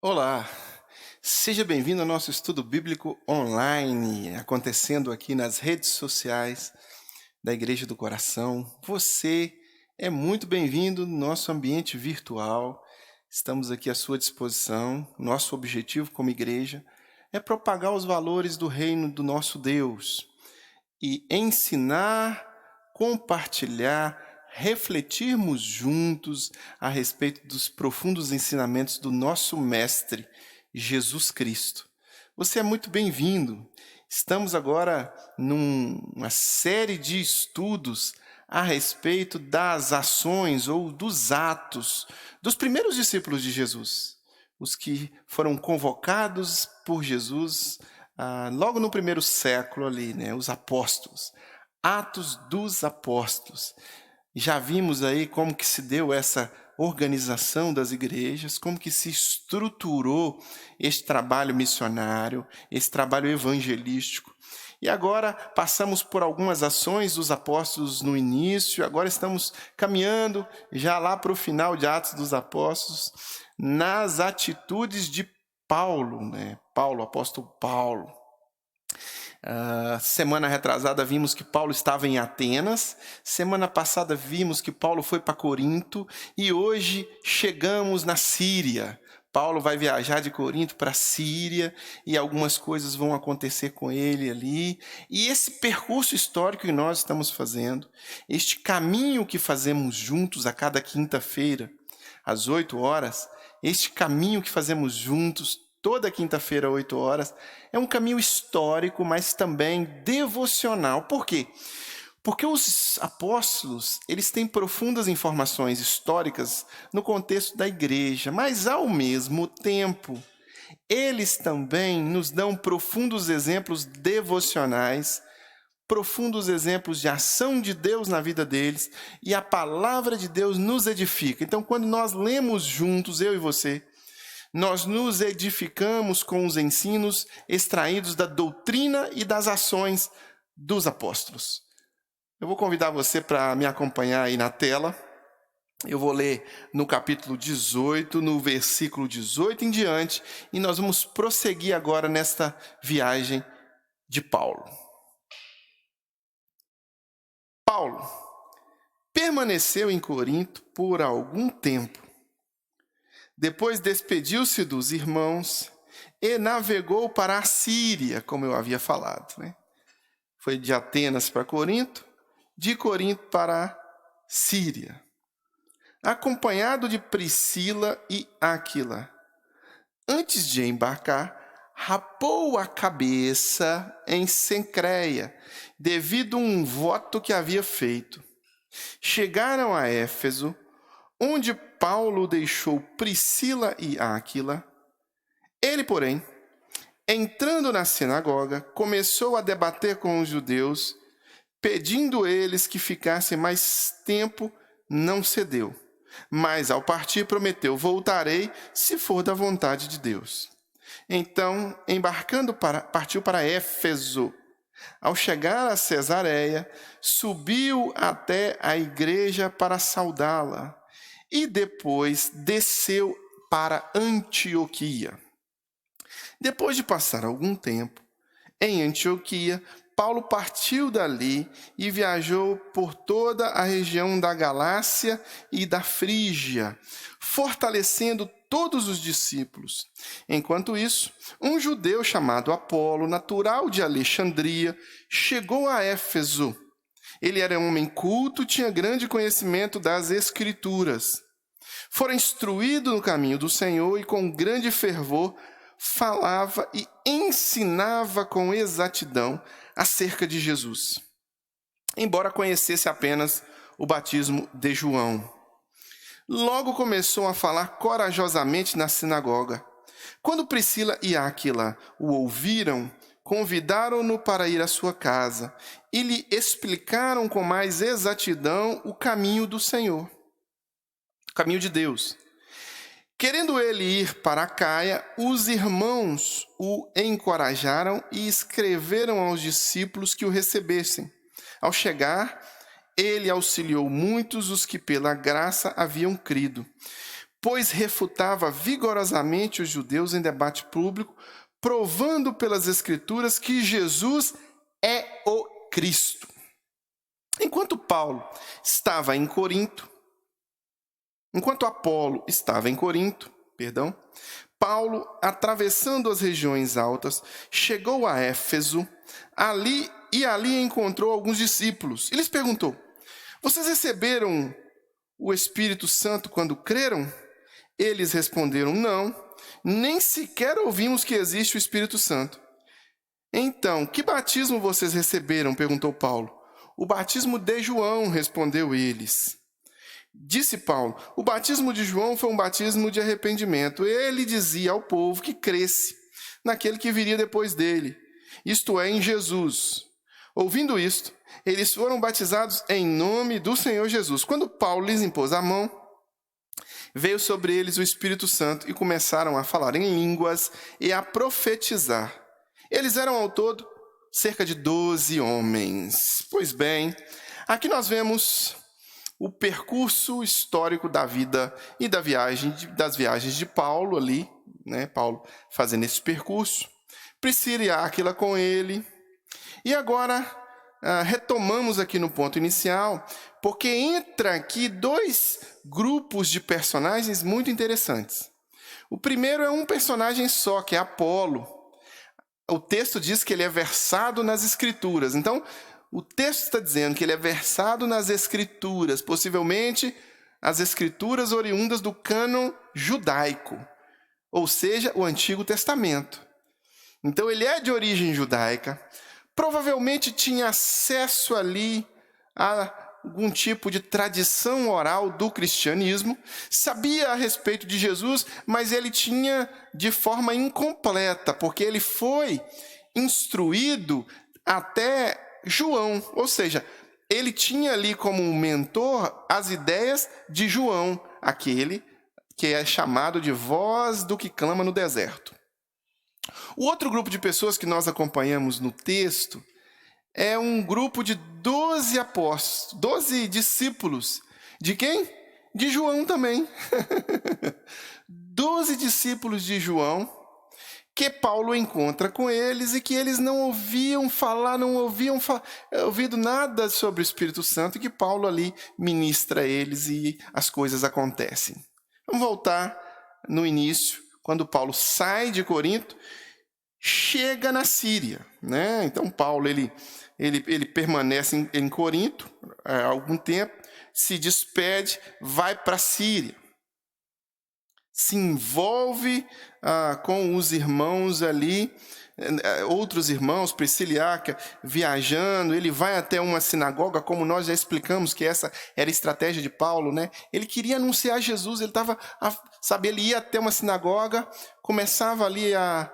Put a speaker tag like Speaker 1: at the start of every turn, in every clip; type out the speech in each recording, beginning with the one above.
Speaker 1: Olá, seja bem-vindo ao nosso estudo bíblico online, acontecendo aqui nas redes sociais da Igreja do Coração. Você é muito bem-vindo no nosso ambiente virtual. Estamos aqui à sua disposição. Nosso objetivo como igreja é propagar os valores do reino do nosso Deus e ensinar, compartilhar, refletirmos juntos a respeito dos profundos ensinamentos do nosso Mestre, Jesus Cristo. Você é muito bem-vindo. Estamos agora numa série de estudos a respeito das ações ou dos atos dos primeiros discípulos de Jesus, os que foram convocados por Jesus logo no primeiro século ali, né, os apóstolos. Atos dos Apóstolos. Já vimos aí como que se deu essa organização das igrejas, como que se estruturou este trabalho missionário, esse trabalho evangelístico. E agora passamos por algumas ações dos apóstolos no início, agora estamos caminhando já lá para o final de Atos dos Apóstolos, nas atitudes de Paulo, né? Paulo, apóstolo Paulo. Semana retrasada vimos que Paulo estava em Atenas, semana passada vimos que Paulo foi para Corinto e hoje chegamos na Síria. Paulo vai viajar de Corinto para a Síria e algumas coisas vão acontecer com ele ali. E esse percurso histórico que nós estamos fazendo, este caminho que fazemos juntos a cada quinta-feira, às 8 horas, este caminho que fazemos juntos toda quinta-feira, 8 horas, é um caminho histórico, mas também devocional. Por quê? Porque os apóstolos, eles têm profundas informações históricas no contexto da igreja, mas ao mesmo tempo, eles também nos dão profundos exemplos devocionais, profundos exemplos de ação de Deus na vida deles, e a palavra de Deus nos edifica. Então, quando nós lemos juntos, eu e você, nós nos edificamos com os ensinos extraídos da doutrina e das ações dos apóstolos. Eu vou convidar você para me acompanhar aí na tela. Eu vou ler no capítulo 18, no versículo 18 em diante, e nós vamos prosseguir agora nesta viagem de Paulo. Paulo permaneceu em Corinto por algum tempo. Depois despediu-se dos irmãos e navegou para a Síria, como eu havia falado, né? Foi de Atenas para Corinto, de Corinto para a Síria, acompanhado de Priscila e Áquila. Antes de embarcar, rapou a cabeça em Cencreia, devido a um voto que havia feito. Chegaram a Éfeso, onde Paulo deixou Priscila e Áquila. Ele, porém, entrando na sinagoga, começou a debater com os judeus, pedindo eles que ficassem mais tempo, não cedeu. Mas, ao partir, prometeu: voltarei, se for da vontade de Deus. Então, partiu para Éfeso. Ao chegar a Cesareia, subiu até a igreja para saudá-la e depois desceu para Antioquia. Depois de passar algum tempo em Antioquia, Paulo partiu dali e viajou por toda a região da Galácia e da Frígia, fortalecendo todos os discípulos. Enquanto isso, um judeu chamado Apolo, natural de Alexandria, chegou a Éfeso. Ele era um homem culto, tinha grande conhecimento das Escrituras. Fora instruído no caminho do Senhor e com grande fervor falava e ensinava com exatidão acerca de Jesus, embora conhecesse apenas o batismo de João. Logo começou a falar corajosamente na sinagoga. Quando Priscila e Áquila o ouviram, convidaram-no para ir à sua casa e lhe explicaram com mais exatidão o caminho do Senhor, o caminho de Deus. Querendo ele ir para Caia, os irmãos o encorajaram e escreveram aos discípulos que o recebessem. Ao chegar, ele auxiliou muitos os que pela graça haviam crido. pois refutava vigorosamente os judeus em debate público, provando pelas Escrituras que Jesus é o Cristo. Enquanto Apolo estava em Corinto, Paulo, atravessando as regiões altas, chegou a Éfeso, ali encontrou alguns discípulos. E lhes perguntou: vocês receberam o Espírito Santo quando creram? Eles responderam: não, nem sequer ouvimos que existe o Espírito Santo. Então, que batismo vocês receberam? Perguntou Paulo. O batismo de João, respondeu eles. Disse Paulo: o batismo de João foi um batismo de arrependimento. Ele dizia ao povo que cresce naquele que viria depois dele, isto é, em Jesus. Ouvindo isto, eles foram batizados em nome do Senhor Jesus. Quando Paulo lhes impôs a mão, veio sobre eles o Espírito Santo e começaram a falar em línguas e a profetizar. Eles eram ao todo cerca de 12 homens. Pois bem, aqui nós vemos o percurso histórico da vida e das viagens de Paulo ali, né? Paulo fazendo esse percurso, Priscila e Áquila com ele. E agora retomamos aqui no ponto inicial, porque entra aqui dois grupos de personagens muito interessantes. O primeiro é um personagem só, que é Apolo. O texto diz que ele é versado nas Escrituras. Então, o texto está dizendo que ele é versado nas Escrituras, possivelmente as Escrituras oriundas do cânon judaico, ou seja, o Antigo Testamento. Então, ele é de origem judaica, provavelmente tinha acesso ali a algum tipo de tradição oral do cristianismo, sabia a respeito de Jesus, mas ele tinha de forma incompleta, porque ele foi instruído até João, ou seja, ele tinha ali como mentor as ideias de João, aquele que é chamado de voz do que clama no deserto. O outro grupo de pessoas que nós acompanhamos no texto é um grupo de 12 apóstolos, 12 discípulos. De quem? De João também. 12 discípulos de João, que Paulo encontra com eles e que eles não ouviam ouvido nada sobre o Espírito Santo, e que Paulo ali ministra a eles e as coisas acontecem. Vamos voltar no início, quando Paulo sai de Corinto, chega na Síria, né? Então Paulo ele permanece em Corinto há algum tempo, se despede, vai para a Síria, se envolve com os irmãos ali, outros irmãos, Priscila e Áquila, viajando. Ele vai até uma sinagoga, como nós já explicamos que essa era a estratégia de Paulo, né? Ele queria anunciar Jesus, ele ia até uma sinagoga, começava ali a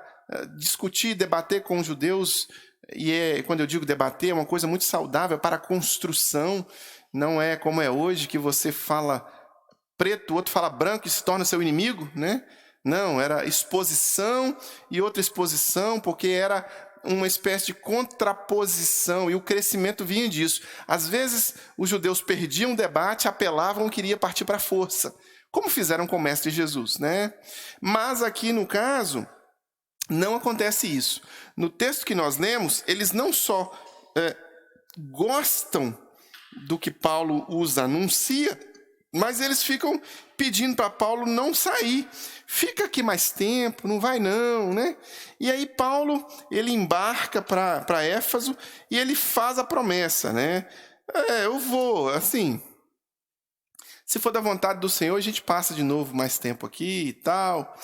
Speaker 1: discutir, debater com os judeus. E quando eu digo debater, é uma coisa muito saudável para a construção. Não é como é hoje, que você fala preto, o outro fala branco e se torna seu inimigo, né? Não, era exposição e outra exposição, porque era uma espécie de contraposição, e o crescimento vinha disso. Às vezes, os judeus perdiam o debate, apelavam e queriam partir para a força, como fizeram com o Mestre Jesus, né? Mas aqui, no caso, não acontece isso. No texto que nós lemos, eles não só gostam do que Paulo os anuncia, mas eles ficam pedindo para Paulo não sair. Fica aqui mais tempo, não vai não, né? E aí Paulo, ele embarca para Éfeso e ele faz a promessa, né? Eu vou, assim, se for da vontade do Senhor, a gente passa de novo mais tempo aqui e tal.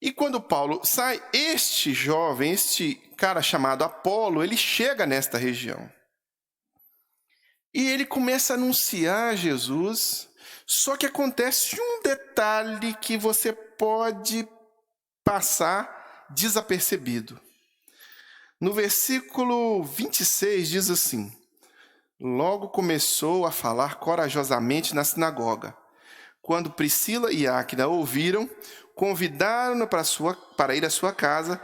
Speaker 1: E quando Paulo sai, este cara chamado Apolo, ele chega nesta região. E ele começa a anunciar Jesus, só que acontece um detalhe que você pode passar desapercebido. No versículo 26 diz assim: logo começou a falar corajosamente na sinagoga. Quando Priscila e Áquila ouviram, convidaram-no para ir à sua casa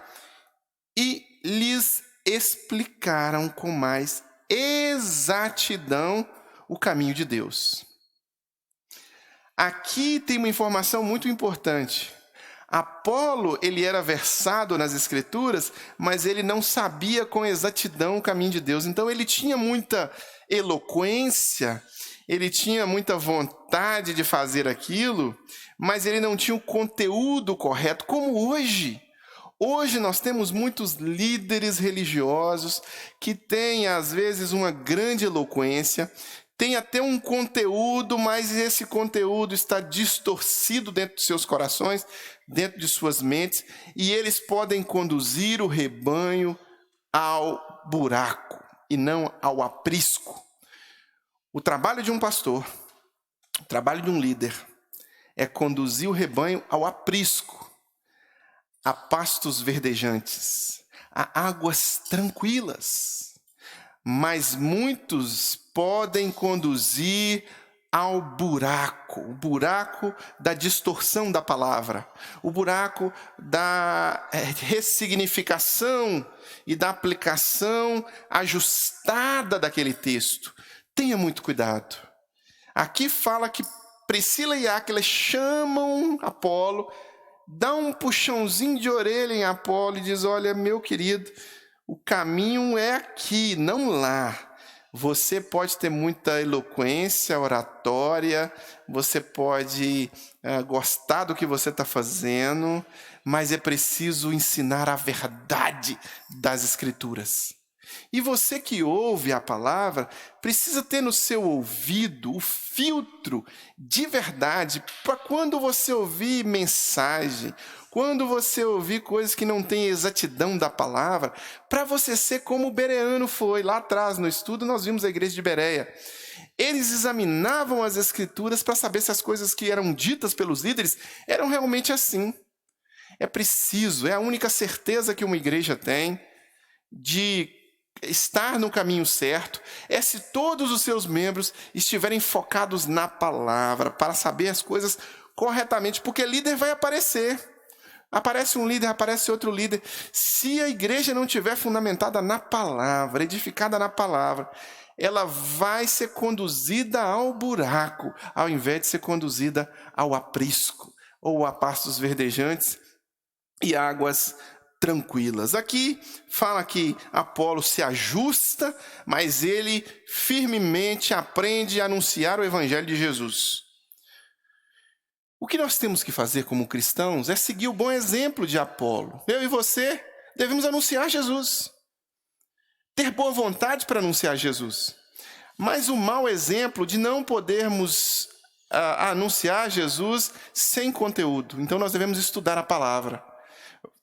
Speaker 1: e lhes explicaram com mais exatidão o caminho de Deus. Aqui tem uma informação muito importante. Apolo, ele era versado nas Escrituras, mas ele não sabia com exatidão o caminho de Deus. Então, ele tinha muita eloquência, ele tinha muita vontade de fazer aquilo, mas ele não tinha o conteúdo correto, como hoje. Hoje nós temos muitos líderes religiosos que têm, às vezes, uma grande eloquência, tem até um conteúdo, mas esse conteúdo está distorcido dentro de seus corações, dentro de suas mentes, e eles podem conduzir o rebanho ao buraco e não ao aprisco. O trabalho de um pastor, o trabalho de um líder, é conduzir o rebanho ao aprisco, a pastos verdejantes, a águas tranquilas. Mas muitos podem conduzir ao buraco, o buraco da distorção da palavra, o buraco da ressignificação e da aplicação ajustada daquele texto. Tenha muito cuidado. Aqui fala que Priscila e Áquila chamam Apolo, dá um puxãozinho de orelha em Apolo e diz: olha, meu querido, o caminho é aqui, não lá. Você pode ter muita eloquência, oratória, você pode gostar do que você está fazendo, mas é preciso ensinar a verdade das Escrituras. E você que ouve a palavra, precisa ter no seu ouvido o filtro de verdade para quando você ouvir mensagem, quando você ouvir coisas que não têm exatidão da palavra, para você ser como o Bereano foi. Lá atrás, no estudo, nós vimos a igreja de Bereia. Eles examinavam as Escrituras para saber se as coisas que eram ditas pelos líderes eram realmente assim. É preciso, é a única certeza que uma igreja tem de estar no caminho certo, é se todos os seus membros estiverem focados na palavra, para saber as coisas corretamente, porque líder vai aparecer. Aparece um líder, aparece outro líder. Se a igreja não estiver fundamentada na palavra, edificada na palavra, ela vai ser conduzida ao buraco, ao invés de ser conduzida ao aprisco, ou a pastos verdejantes e águas tranquilas. Aqui fala que Apolo se ajusta, mas ele firmemente aprende a anunciar o evangelho de Jesus. O que nós temos que fazer como cristãos é seguir o bom exemplo de Apolo. Eu e você devemos anunciar Jesus. Ter boa vontade para anunciar Jesus. Mas o mau exemplo de não podermos anunciar Jesus sem conteúdo. Então nós devemos estudar a palavra.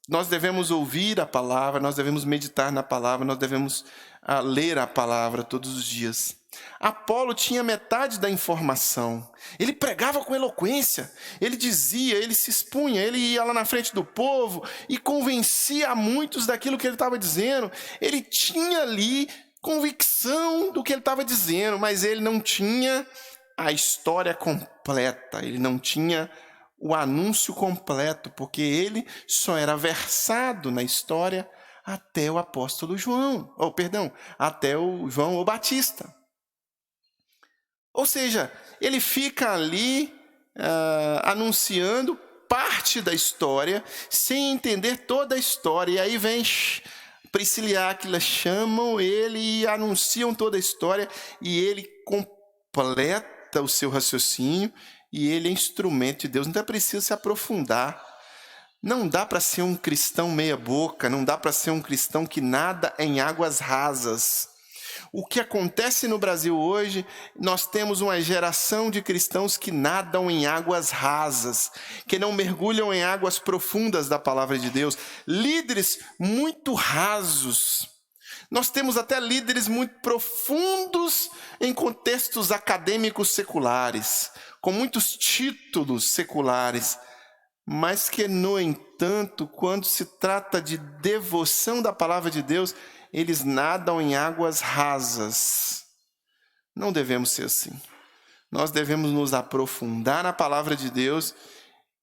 Speaker 1: Nós devemos ouvir a palavra, nós devemos meditar na palavra, nós devemos ler a palavra todos os dias. Apolo tinha metade da informação. Ele pregava com eloquência, ele dizia, ele se expunha, ele ia lá na frente do povo e convencia a muitos daquilo que ele estava dizendo. Ele tinha ali convicção do que ele estava dizendo, mas ele não tinha a história completa, ele não tinha o anúncio completo, porque ele só era versado na história até o apóstolo João, até o João o Batista. Ou seja, ele fica ali anunciando parte da história, sem entender toda a história. E aí vem Priscila e Áquila, chamam ele e anunciam toda a história, e ele completa o seu raciocínio, e ele é instrumento de Deus. Então é preciso se aprofundar. Não dá para ser um cristão meia boca, não dá para ser um cristão que nada em águas rasas. O que acontece no Brasil hoje, nós temos uma geração de cristãos que nadam em águas rasas, que não mergulham em águas profundas da palavra de Deus. Líderes muito rasos. Nós temos até líderes muito profundos em contextos acadêmicos seculares, com muitos títulos seculares, mas que, no entanto, quando se trata de devoção da palavra de Deus, eles nadam em águas rasas. Não devemos ser assim. Nós devemos nos aprofundar na palavra de Deus,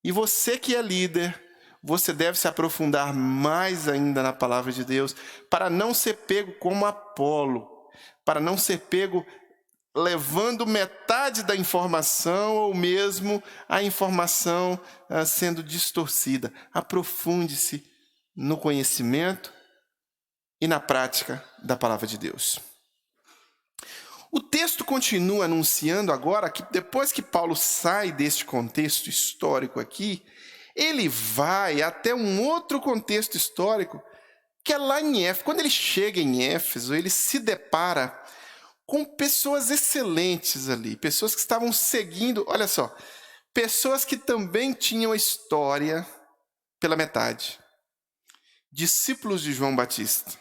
Speaker 1: e você que é líder, você deve se aprofundar mais ainda na palavra de Deus, para não ser pego como Apolo, para não ser pego levando metade da informação ou mesmo a informação sendo distorcida. Aprofunde-se no conhecimento e na prática da palavra de Deus. O texto continua anunciando agora que depois que Paulo sai deste contexto histórico aqui, ele vai até um outro contexto histórico, que é lá em Éfeso. Quando ele chega em Éfeso, ele se depara com pessoas excelentes ali, pessoas que estavam seguindo, olha só, pessoas que também tinham a história pela metade. Discípulos de João Batista.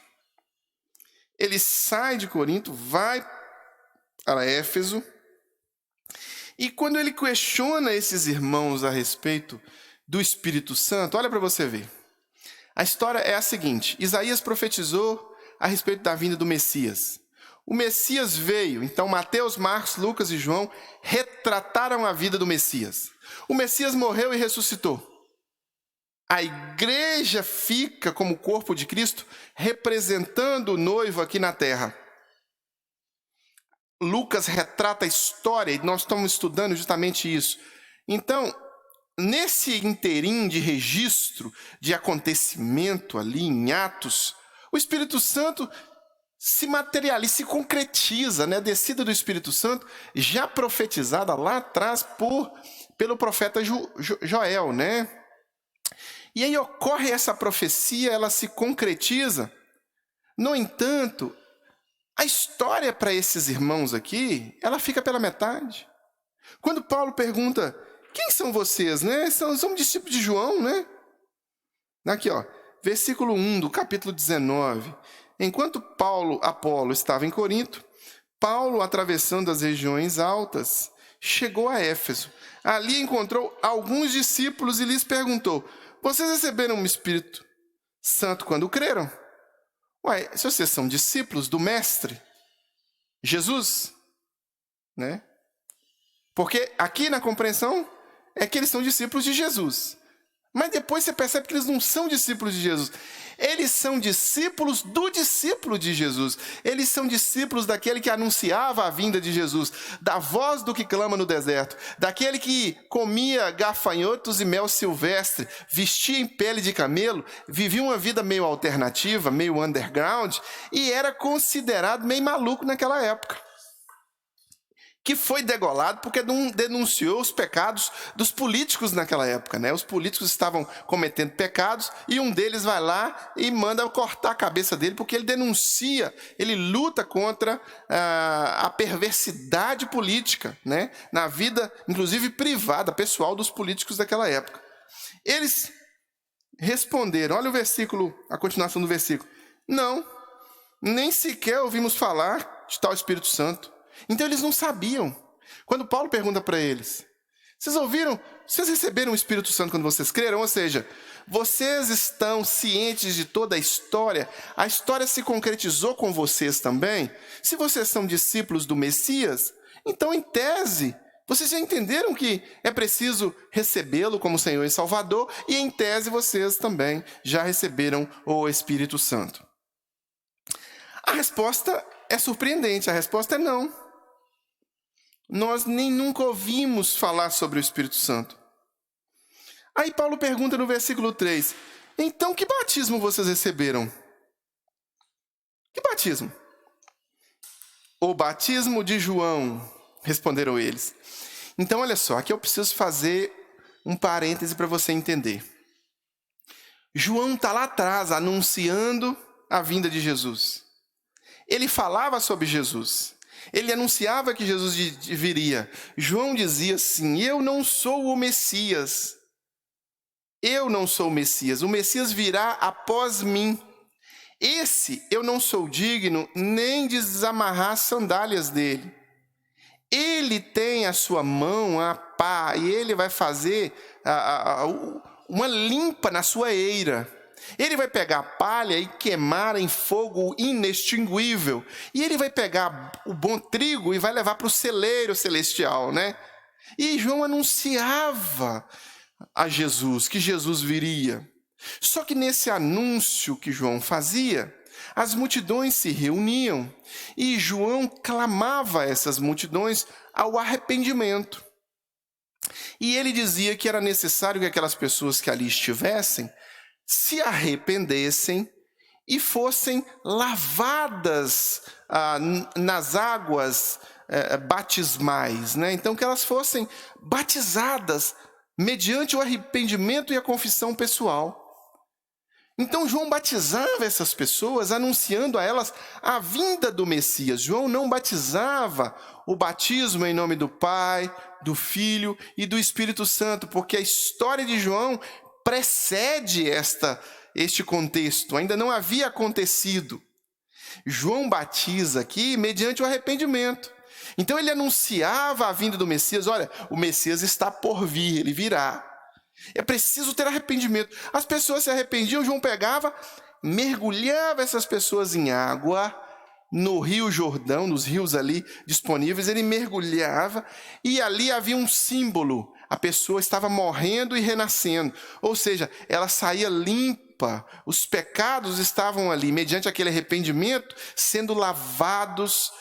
Speaker 1: Ele sai de Corinto, vai para Éfeso, e quando ele questiona esses irmãos a respeito do Espírito Santo, olha para você ver. A história é a seguinte: Isaías profetizou a respeito da vinda do Messias. O Messias veio, então Mateus, Marcos, Lucas e João retrataram a vida do Messias. O Messias morreu e ressuscitou. A igreja fica como o corpo de Cristo, representando o noivo aqui na terra. Lucas retrata a história e nós estamos estudando justamente isso. Então, nesse interim de registro, de acontecimento ali em Atos, o Espírito Santo se materializa, se concretiza, né? A descida do Espírito Santo, já profetizada lá atrás pelo profeta Joel, né? E aí ocorre essa profecia, ela se concretiza. No entanto, a história para esses irmãos aqui, ela fica pela metade. Quando Paulo pergunta: quem são vocês, né? São discípulos de João, né? Aqui, ó, versículo 1 do capítulo 19. Enquanto Apolo estava em Corinto, Paulo, atravessando as regiões altas, chegou a Éfeso. Ali encontrou alguns discípulos e lhes perguntou: vocês receberam o Espírito Santo quando creram? Ué, se vocês são discípulos do Mestre, Jesus, né? Porque aqui na compreensão é que eles são discípulos de Jesus. Mas depois você percebe que eles não são discípulos de Jesus. Eles são discípulos do discípulo de Jesus. Eles são discípulos daquele que anunciava a vinda de Jesus, da voz do que clama no deserto, daquele que comia gafanhotos e mel silvestre, vestia em pele de camelo, vivia uma vida meio alternativa, meio underground, e era considerado meio maluco naquela época. Que foi degolado porque denunciou os pecados dos políticos naquela época, né? Os políticos estavam cometendo pecados e um deles vai lá e manda cortar a cabeça dele porque ele denuncia, ele luta contra a perversidade política, né? Na vida, inclusive privada, pessoal dos políticos daquela época. Eles responderam, olha o versículo, a continuação do versículo: não, nem sequer ouvimos falar de tal Espírito Santo. Então eles não sabiam. Quando Paulo pergunta para eles: vocês receberam o Espírito Santo quando vocês creram? Ou seja, vocês estão cientes de toda a história se concretizou com vocês também? Se vocês são discípulos do Messias, então em tese, vocês já entenderam que é preciso recebê-lo como Senhor e Salvador, e em tese vocês também já receberam o Espírito Santo. A resposta é surpreendente, a resposta é não. Nós nem nunca ouvimos falar sobre o Espírito Santo. Aí Paulo pergunta no versículo 3, então que batismo vocês receberam? Que batismo? O batismo de João, responderam eles. Então olha só, aqui eu preciso fazer um parêntese para você entender. João está lá atrás anunciando a vinda de Jesus. Ele falava sobre Jesus. Ele anunciava que Jesus viria. João dizia assim: eu não sou o Messias. Eu não sou o Messias. O Messias virá após mim. Esse eu não sou digno nem de desamarrar as sandálias dele. Ele tem a sua mão, a pá, e ele vai fazer uma limpa na sua eira. Ele vai pegar a palha e queimar em fogo inextinguível. E ele vai pegar o bom trigo e vai levar para o celeiro celestial, né? E João anunciava a Jesus, que Jesus viria. Só que nesse anúncio que João fazia, as multidões se reuniam e João clamava a essas multidões ao arrependimento. E ele dizia que era necessário que aquelas pessoas que ali estivessem se arrependessem e fossem lavadas nas águas batismais, né? Então, que elas fossem batizadas mediante o arrependimento e a confissão pessoal. Então, João batizava essas pessoas, anunciando a elas a vinda do Messias. João não batizava o batismo em nome do Pai, do Filho e do Espírito Santo, porque a história de João precede este contexto, ainda não havia acontecido. João batiza aqui mediante o arrependimento. Então ele anunciava a vinda do Messias. Olha, o Messias está por vir, ele virá. É preciso ter arrependimento. As pessoas se arrependiam, João pegava, mergulhava essas pessoas em água, no Rio Jordão, nos rios ali disponíveis, ele mergulhava e ali havia um símbolo. A pessoa estava morrendo e renascendo, ou seja, ela saía limpa, os pecados estavam ali, mediante aquele arrependimento, sendo lavados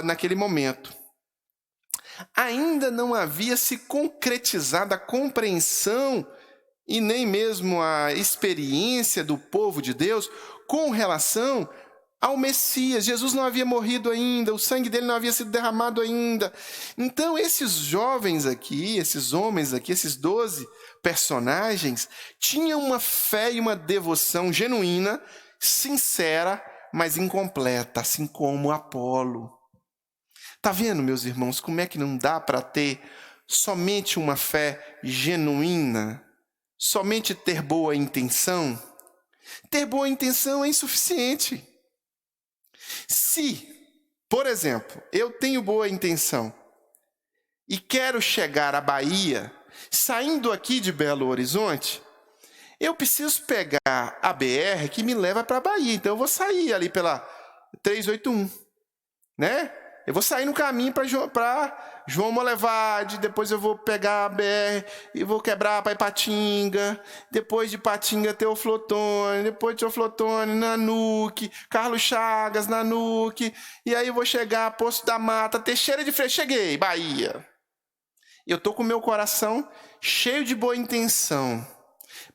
Speaker 1: naquele momento. Ainda não havia se concretizado a compreensão e nem mesmo a experiência do povo de Deus com relação ao Messias. Jesus não havia morrido ainda, o sangue dele não havia sido derramado ainda. Então, esses jovens aqui, esses homens aqui, esses 12 personagens, tinham uma fé e uma devoção genuína, sincera, mas incompleta, assim como Apolo. Está vendo, meus irmãos, como é que não dá para ter somente uma fé genuína, somente ter boa intenção? Ter boa intenção é insuficiente. Se, por exemplo, eu tenho boa intenção e quero chegar à Bahia, saindo aqui de Belo Horizonte, eu preciso pegar a BR que me leva para a Bahia. Então eu vou sair ali pela 381, né? Eu vou sair no caminho para João Molevade, depois eu vou pegar a BR e vou quebrar para Ipatinga, depois de Ipatinga Teoflotone, depois de Teoflotone, Nanuque, Carlos Chagas, Nanuque, e aí eu vou chegar a Poço da Mata, Teixeira de Freitas, cheguei, Bahia. Eu estou com o meu coração cheio de boa intenção,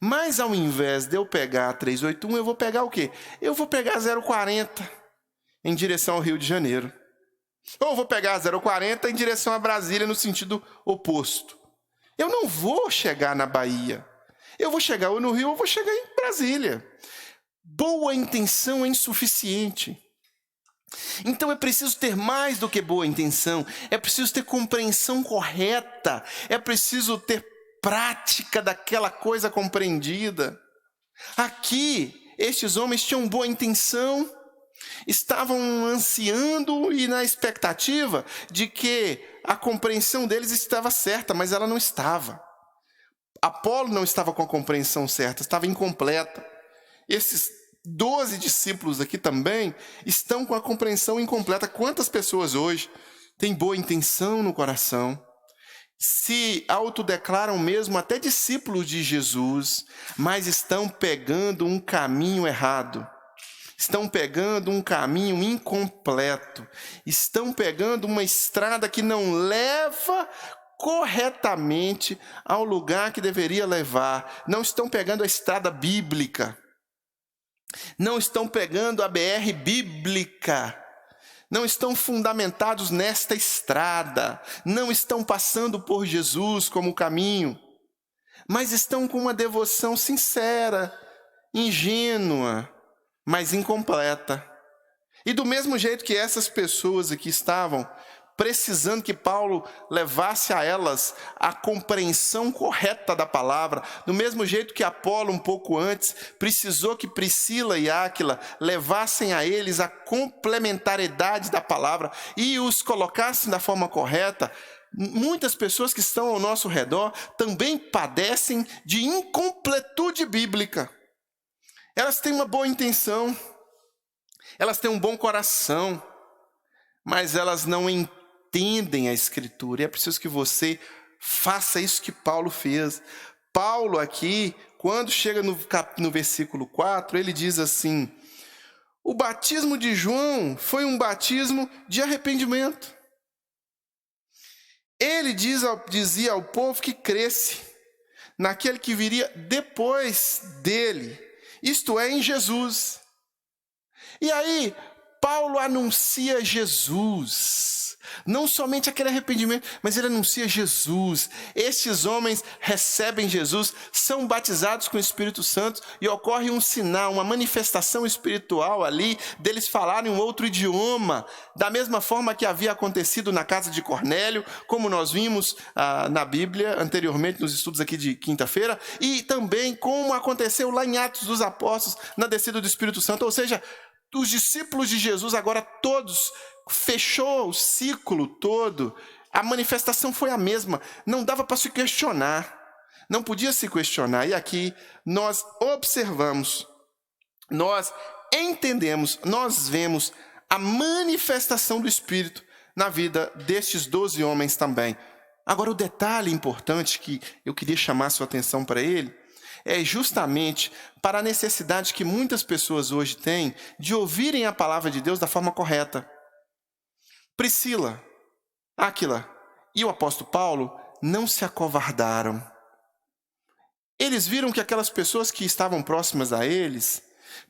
Speaker 1: mas ao invés de eu pegar a 381, eu vou pegar o quê? Eu vou pegar a 040 em direção ao Rio de Janeiro. Ou vou pegar a 040 em direção a Brasília no sentido oposto. Eu não vou chegar na Bahia. Eu vou chegar ou no Rio ou vou chegar em Brasília. Boa intenção é insuficiente. Então é preciso ter mais do que boa intenção. É preciso ter compreensão correta. É preciso ter prática daquela coisa compreendida. Aqui, estes homens tinham boa intenção, estavam ansiando e na expectativa de que a compreensão deles estava certa, mas ela não estava. Apolo não estava com a compreensão certa, estava incompleta. Esses 12 discípulos aqui também estão com a compreensão incompleta. Quantas pessoas hoje têm boa intenção no coração, se autodeclaram mesmo até discípulos de Jesus, mas estão pegando um caminho errado? Estão pegando um caminho incompleto, estão pegando uma estrada que não leva corretamente ao lugar que deveria levar, não estão pegando a estrada bíblica, não estão pegando a BR bíblica, não estão fundamentados nesta estrada, não estão passando por Jesus como caminho, mas estão com uma devoção sincera, ingênua, mas incompleta. E do mesmo jeito que essas pessoas aqui estavam precisando que Paulo levasse a elas a compreensão correta da palavra, do mesmo jeito que Apolo, um pouco antes, precisou que Priscila e Áquila levassem a eles a complementariedade da palavra e os colocassem da forma correta, muitas pessoas que estão ao nosso redor também padecem de incompletude bíblica. Elas têm uma boa intenção, elas têm um bom coração, mas elas não entendem a Escritura. E é preciso que você faça isso que Paulo fez. Paulo aqui, quando chega no versículo 4, ele diz assim: O batismo de João foi um batismo de arrependimento. Ele dizia ao povo que cresce naquele que viria depois dele, isto é, em Jesus. E aí, Paulo anuncia Jesus. Não somente aquele arrependimento, mas ele anuncia Jesus. Estes homens recebem Jesus, são batizados com o Espírito Santo e ocorre um sinal, uma manifestação espiritual ali, deles falarem um outro idioma, da mesma forma que havia acontecido na casa de Cornélio, como nós vimos na Bíblia anteriormente, nos estudos aqui de quinta-feira, e também como aconteceu lá em Atos dos Apóstolos, na descida do Espírito Santo, ou seja, os discípulos de Jesus agora todos, fechou o ciclo todo, a manifestação foi a mesma, não dava para se questionar, não podia se questionar. E aqui nós observamos, nós entendemos, nós vemos a manifestação do Espírito na vida destes 12 homens também. Agora, o detalhe importante que eu queria chamar a sua atenção para ele, é justamente para a necessidade que muitas pessoas hoje têm de ouvirem a palavra de Deus da forma correta. Priscila, Áquila e o apóstolo Paulo não se acovardaram. Eles viram que aquelas pessoas que estavam próximas a eles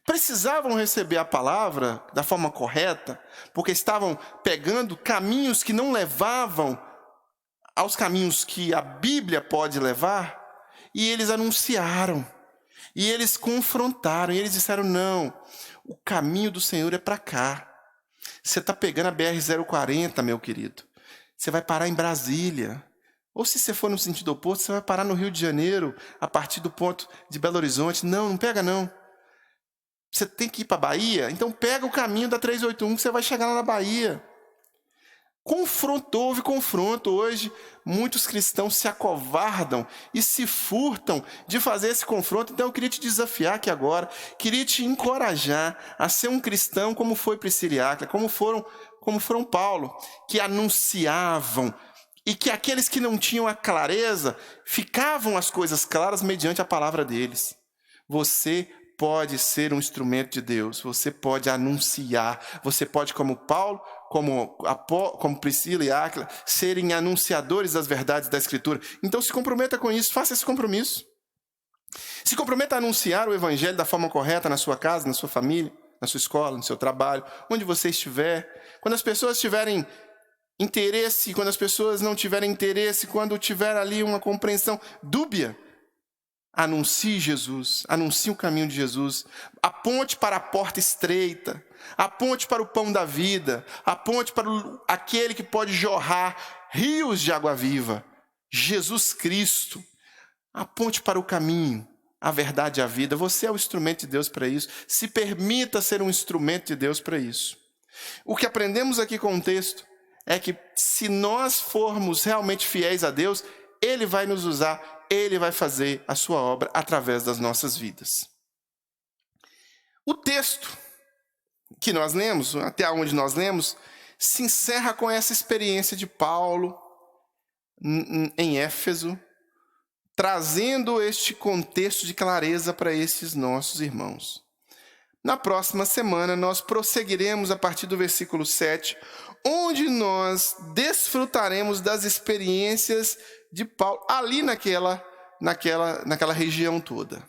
Speaker 1: precisavam receber a palavra da forma correta, porque estavam pegando caminhos que não levavam aos caminhos que a Bíblia pode levar. E eles anunciaram, e eles confrontaram, e eles disseram, não, o caminho do Senhor é para cá. Você está pegando a BR-040, meu querido. Você vai parar em Brasília. Ou se você for no sentido oposto, você vai parar no Rio de Janeiro, a partir do ponto de Belo Horizonte. Não pega não. Você tem que ir para a Bahia? Então pega o caminho da 381, que você vai chegar lá na Bahia. Houve confronto hoje, muitos cristãos se acovardam e se furtam de fazer esse confronto. Então eu queria te desafiar aqui agora, queria te encorajar a ser um cristão como foi Priscila e Áquila, como foram Paulo, que anunciavam, e que aqueles que não tinham a clareza, ficavam as coisas claras mediante a palavra deles. Você pode ser um instrumento de Deus, você pode anunciar, você pode, como Paulo, como Priscila e Áquila, serem anunciadores das verdades da Escritura. Então se comprometa com isso, faça esse compromisso. Se comprometa a anunciar o Evangelho da forma correta na sua casa, na sua família, na sua escola, no seu trabalho, onde você estiver. Quando as pessoas tiverem interesse, quando as pessoas não tiverem interesse, quando tiver ali uma compreensão dúbia, anuncie Jesus, anuncie o caminho de Jesus, aponte para a porta estreita, aponte para o pão da vida, aponte para aquele que pode jorrar rios de água viva, Jesus Cristo. Aponte para o caminho, a verdade e a vida. Você é o instrumento de Deus para isso. Se permita ser um instrumento de Deus para isso. O que aprendemos aqui com o texto é que se nós formos realmente fiéis a Deus, Ele vai nos usar, Ele vai fazer a sua obra através das nossas vidas. O texto que nós lemos, até onde nós lemos, se encerra com essa experiência de Paulo em Éfeso, trazendo este contexto de clareza para esses nossos irmãos. Na próxima semana, nós prosseguiremos a partir do versículo 7, onde nós desfrutaremos das experiências de Paulo ali naquela região toda.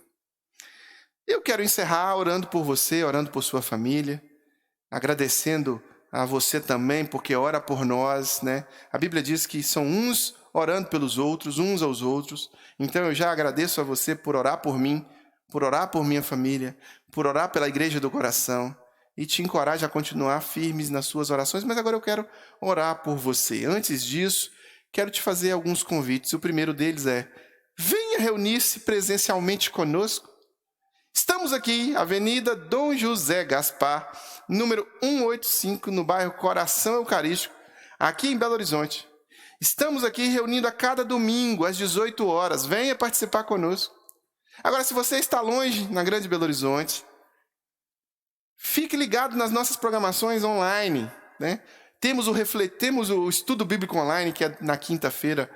Speaker 1: Eu quero encerrar orando por você, orando por sua família, agradecendo a você também, porque ora por nós, né? A Bíblia diz que são uns orando pelos outros, uns aos outros. Então eu já agradeço a você por orar por mim, por orar por minha família, por orar pela Igreja do Coração, e te encorajo a continuar firmes nas suas orações, mas agora eu quero orar por você. Antes disso, quero te fazer alguns convites. O primeiro deles é: venha reunir-se presencialmente conosco. Estamos aqui, Avenida Dom José Gaspar, número 185, no bairro Coração Eucarístico, aqui em Belo Horizonte. Estamos aqui reunindo a cada domingo, às 18 horas. Venha participar conosco. Agora, se você está longe, na Grande Belo Horizonte, fique ligado nas nossas programações online, né? Temos o Estudo Bíblico Online, que é na quinta-feira,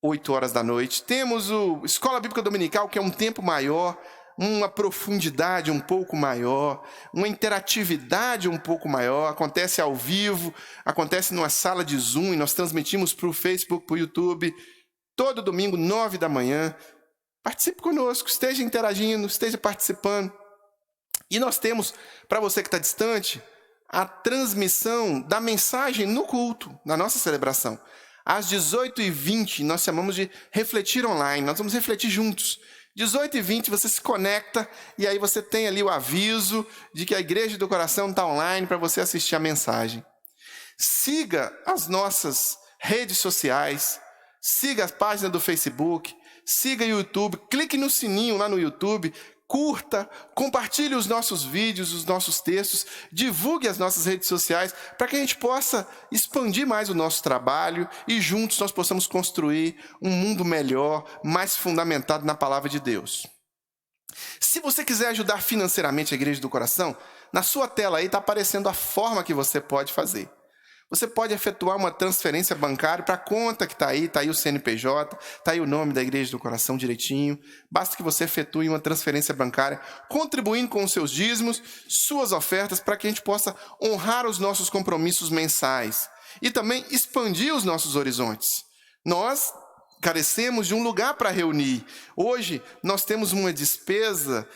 Speaker 1: 8 horas da noite. Temos o Escola Bíblica Dominical, que é um tempo maior, uma profundidade um pouco maior, uma interatividade um pouco maior. Acontece ao vivo, acontece numa sala de Zoom, e nós transmitimos para o Facebook, para o YouTube, todo domingo, 9 da manhã. Participe conosco, esteja interagindo, esteja participando. E nós temos, para você que está distante, a transmissão da mensagem no culto, na nossa celebração. Às 18h20, nós chamamos de refletir online. Nós vamos refletir juntos. 18h20, você se conecta e aí você tem ali o aviso de que a Igreja do Coração está online para você assistir a mensagem. Siga as nossas redes sociais, siga a página do Facebook, siga o YouTube, clique no sininho lá no YouTube, curta, compartilhe os nossos vídeos, os nossos textos, divulgue as nossas redes sociais para que a gente possa expandir mais o nosso trabalho e juntos nós possamos construir um mundo melhor, mais fundamentado na palavra de Deus. Se você quiser ajudar financeiramente a Igreja do Coração, na sua tela aí está aparecendo a forma que você pode fazer. Você pode efetuar uma transferência bancária para a conta que está aí o CNPJ, está aí o nome da Igreja do Coração direitinho. Basta que você efetue uma transferência bancária, contribuindo com os seus dízimos, suas ofertas, para que a gente possa honrar os nossos compromissos mensais e também expandir os nossos horizontes. Nós carecemos de um lugar para reunir. Hoje, nós temos uma despesa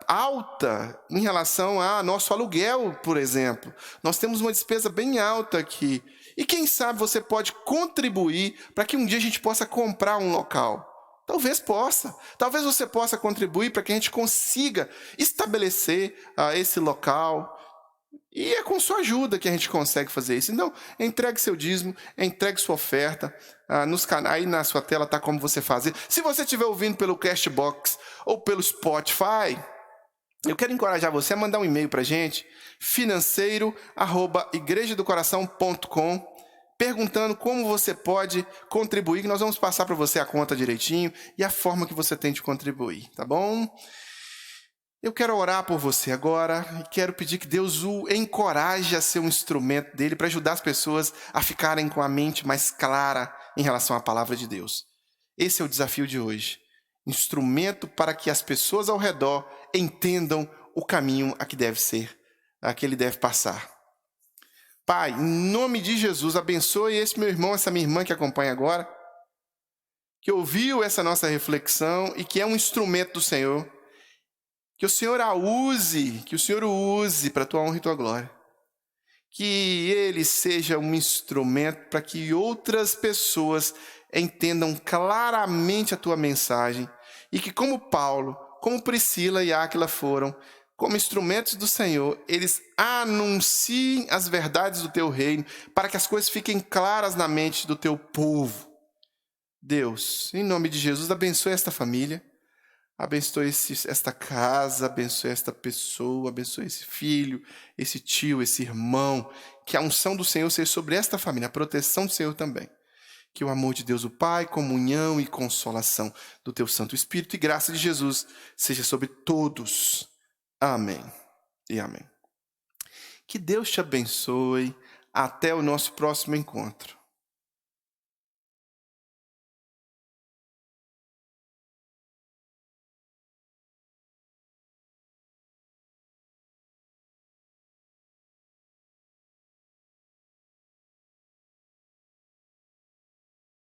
Speaker 1: alta em relação a nosso aluguel, por exemplo. Nós temos uma despesa bem alta aqui. E quem sabe você pode contribuir para que um dia a gente possa comprar um local. Talvez possa. Talvez você possa contribuir para que a gente consiga estabelecer esse local. E é com sua ajuda que a gente consegue fazer isso. Então, entregue seu dízimo, entregue sua oferta. Nos canais, aí na sua tela está como você fazer. Se você estiver ouvindo pelo Castbox ou pelo Spotify, eu quero encorajar você a mandar um e-mail para a gente, financeiro@igrejadocoração.com, perguntando como você pode contribuir, que nós vamos passar para você a conta direitinho e a forma que você tem de contribuir, tá bom? Eu quero orar por você agora e quero pedir que Deus o encoraje a ser um instrumento dele para ajudar as pessoas a ficarem com a mente mais clara em relação à palavra de Deus. Esse é o desafio de hoje. Instrumento para que as pessoas ao redor entendam o caminho a que deve ser, a que ele deve passar. Pai, em nome de Jesus, abençoe esse meu irmão, essa minha irmã que acompanha agora, que ouviu essa nossa reflexão e que é um instrumento do Senhor. Que o Senhor o use para a tua honra e tua glória. Que ele seja um instrumento para que outras pessoas entendam claramente a tua mensagem e que, como Paulo, como Priscila e Áquila foram, como instrumentos do Senhor, eles anunciem as verdades do teu reino para que as coisas fiquem claras na mente do teu povo. Deus, em nome de Jesus, abençoe esta família. Abençoe esta casa, abençoe esta pessoa, abençoe esse filho, esse tio, esse irmão. Que a unção do Senhor seja sobre esta família, a proteção do Senhor também. Que o amor de Deus o Pai, comunhão e consolação do teu Santo Espírito e graça de Jesus seja sobre todos. Amém e amém. Que Deus te abençoe. Até o nosso próximo encontro.